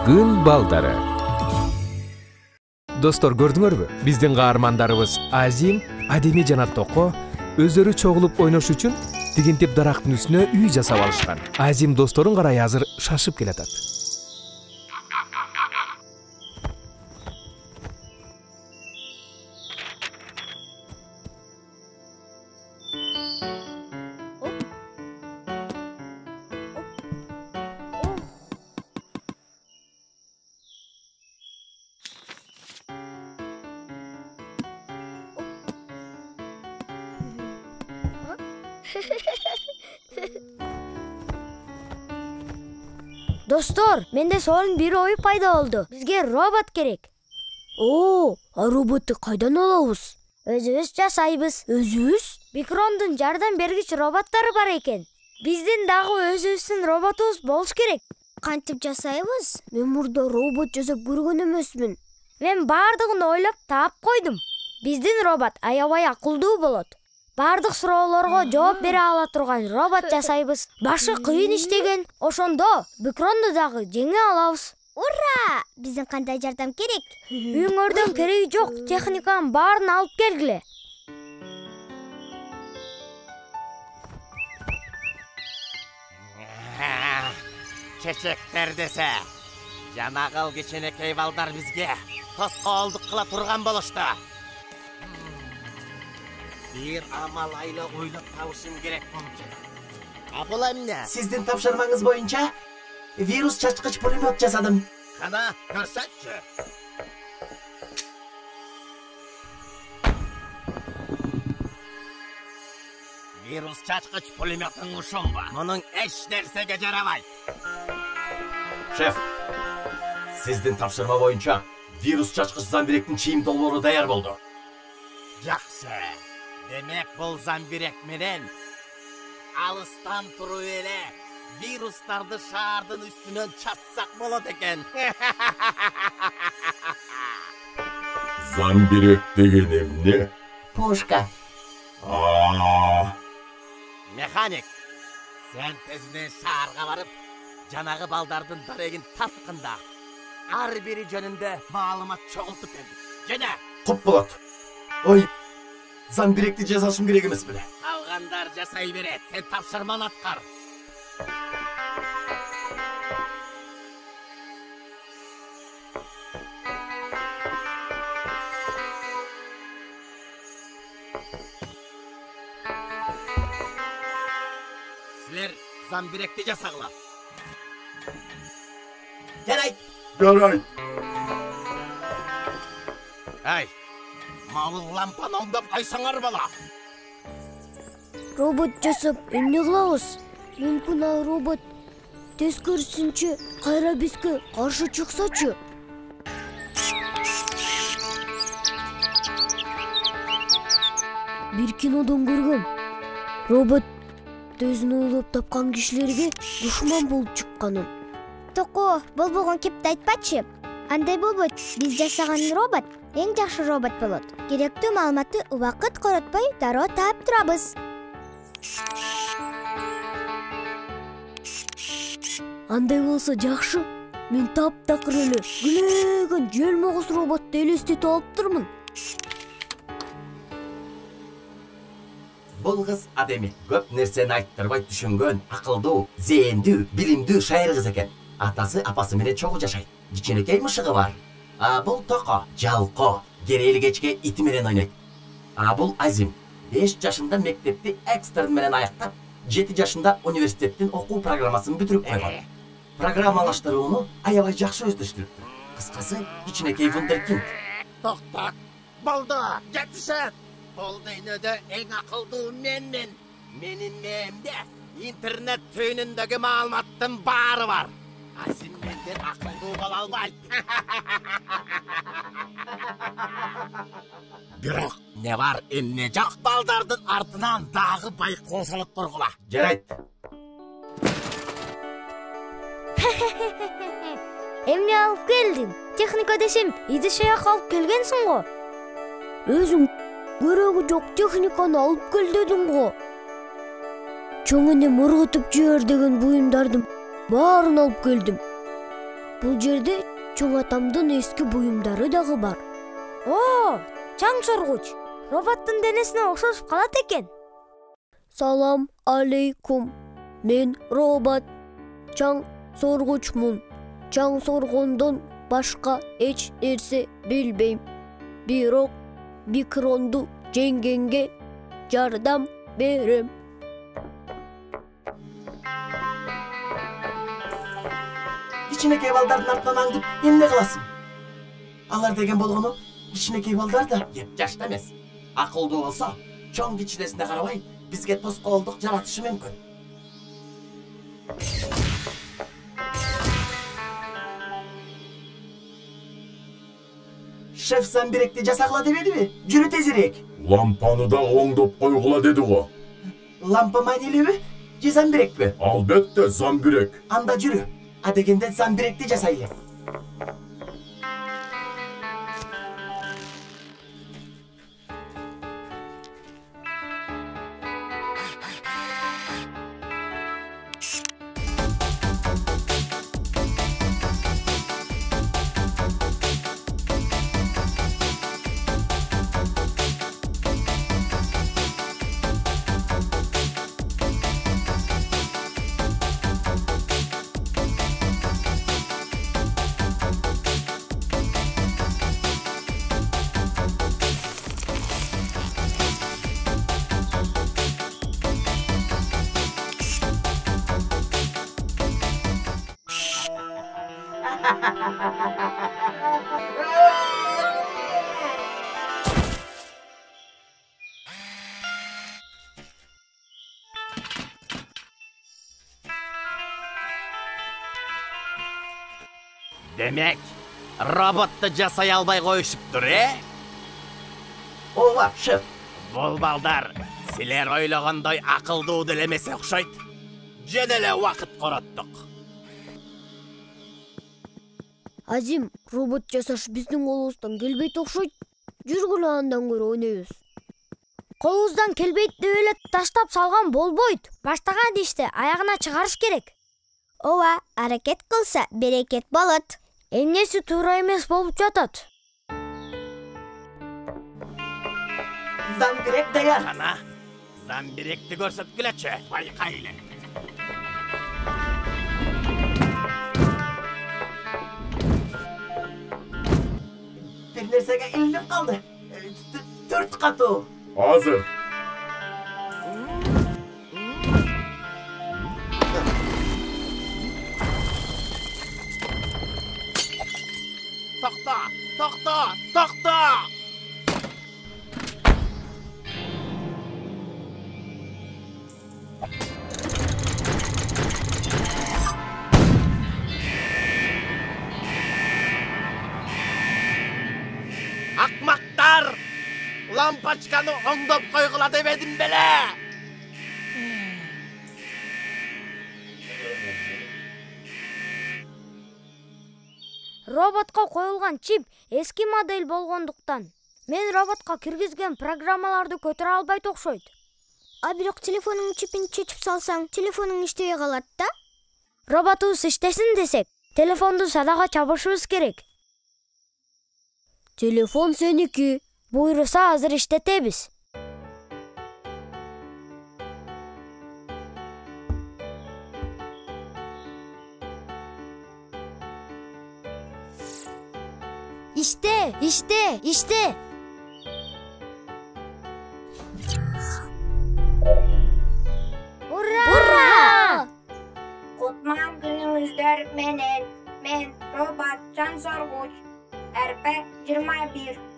Күн балдары. Достор, көрдүңөрбү? Биздин каармандарыбыз Азим, Адеми жана Токо өздөрү чогулуп ойнош үчүн тигинтип дарактын үстүнө үй жасап алышкан. Азим досторун карай азыр шашып келатат. Достор, менде сонун бир ой пайда болду. Бизге робот керек. А роботты кайдан алабыз? Өзүбүз жасайбыз. Өзүбүз? Микрондун жардам бергич роботтору бар экен. Биздин дагы өзүбүздүн роботубуз болуш керек. Кантип жасайбыз? Мен мурда робот жасап көргөн эмесмин. Мен бардыгын ойлоп таап койдум. Биздин робот аябай акылдуу болот. Бардык суроолорго жооп бере ала турган робот жасайбыз. Башы кыйын иштеген, ошондо микронду дагы жеңе алабыз. Ура! Биздин кандай жардам керек? Үйүңөрдөн кереги жок, техниканын баарын алып келгиле. Чечектер десе, жанагыл кичинекей балдар бизге тоскоолдук кыла турган болушту. Бир амал айла ойлоп табышым керек болуп жатат. Бул эмне? Сиздин тапшырмаңыз боюнча вирус чачкыч пулемет жасадым. Кана көрсөтчү. Вирус чачкыч пулеметин ушунбу? Мунун эч нерсеге жарабайт. Шеф, сиздин тапшырма боюнча вирус чачкыч замбиректин чийим долбоору даяр болду. Жакшы. Демек бул замбирек менен алыстан туруп эле вирустарды шаардын үстүнөн чатсак болот экен. Замбирек деген эмне? Пушка. Механик, сен тезинен шаарга барып, жанагы балдардын дарегин тапкында, ар бири жөнүндө маалымат чогултуп берди. Жана Куп болот. Ой, замбиректи жасашым керек эмес беле? Калгандар жасай берет, сен тапшырманы аткар. Силер замбиректи жасагыла. Жарайт. Жарайт. Ай, мабыл лампаны оңдоп койсоңор бала. Робот жасап эмне кылабыз? Мүмкүн ал робот тескерисинче кайра бизге каршы чыксачы? Бир кинодон көргөм. Робот өзүн ойлоп тапкан кишилерге душман болуп чыкканын. Токо, болбогон кепти айтпачы. Андай болбойт. Биз жасаган робот эң жакшы робот болот. Керектүү маалыматты убакыт коротпой дароо таап турабыз. Андай болсо жакшы. Мен таптакыр эле күлөгөн желмогуз роботту элестетип алыптырмын. Бул кыз Адеми көп нерсени айттырбай түшүнгөн, акылдуу, зээндүү, билимдүү шайыр кыз экен. Атасы апасы менен чогуу жашайт. Кичинекей мышыгы бар. Бул Токо, жалко, керели кечке ити менен ойнойт. Бул Азим, 5 жашында мектепти экстерн менен аяктап, 7 жашында университеттин окуу программасын бүтүрүп койгон. Программалаштырууну аябай жакшы өздөштүрүптүр. Кыскасы, кичинекей вундеркинд. Токтот, болду, жетишет. Бул дүйнөдө эң акылдуу менмин. Менин мээмде интернет түйүнүндөгү маалыматтын баары бар. Азим менден акылдуу боло албайт. Бирок не бар, эмне жок балдардын артынан дагы байкоо салып тургула. Жарайт. Эмне алып келдиң? Техника десем, идишаяк алып келгенсиң го. Өзүң кереги жок техниканы алып кел дедің го. Чоң эне мыргытып жибер деген буюмдардын баарын алып келдим. Бул жерде чоң атамдын эски буюмдары дагы бар. О, чаң соргуч. Роботтун денесине окшошуп калат экен. Салам алейкум. Мен робот. Чаң соргучмун. Чаң соргондон башка эч нерсе билбейм. Бирок микронду жеңгенге жардам берем. Кичинекей балдардын артынан аңдып эмне кыласың? Алар деген болгону кичинекей балдар да жашта эмес. Акылдуу болсо, чоң кичинесине карабай, бизге тоскоолдук жаратышы мүмкүн. Шеф Замбиректи жасагыла дебедиби? Жүрү тезирээк. Лампаны да оңдоп койгула деди го. Лампа маанилүүбү? Же Замбирекпи? Албетте Замбирек. Анда жүрү. А дегенде Замбиректи жасайлы. Demek robottu жасай албай коюшуптур, Ооба, шеф. Бул балдар силер ойлогондой акылдуу деле эмес окшойт. Жөн эле убакыт короттук. Азим, робот жасаш биздин колубуздан келбейт окшойт. Жүргүлө андан көрө ойнойбуз. Колубуздан келбейт деп эле таштап салган болбойт. Баштаган ишти аягына чыгарыш керек. Ооба, аракет кылса берекет болот. Эмнеси туура эмес болуп жатат? Замбирек даяр. Ана, Замбиректи көрсөткүлөчү. Байкайлы. Бир нерсеге илинип калды. 4 катуу. Азыр. Токто! Акмактар! Лампочканы оңдоп койгула дебедим беле? Роботко коюлган чип эски модель болгондуктан мен роботко киргизген программаларды көтөрө албайт окшойт. А бирок телефонуң чипин чечип салсаң, телефонуң иштебей калат да? Роботубуз иштесин десек, телефонду садага чабышыбыз керек. Телефон сеники. Буйруса азыр иштетебиз. İşte. Ура! Кутман күнүңүздөр менен. Мен робот Жан Соргуч. РП 21.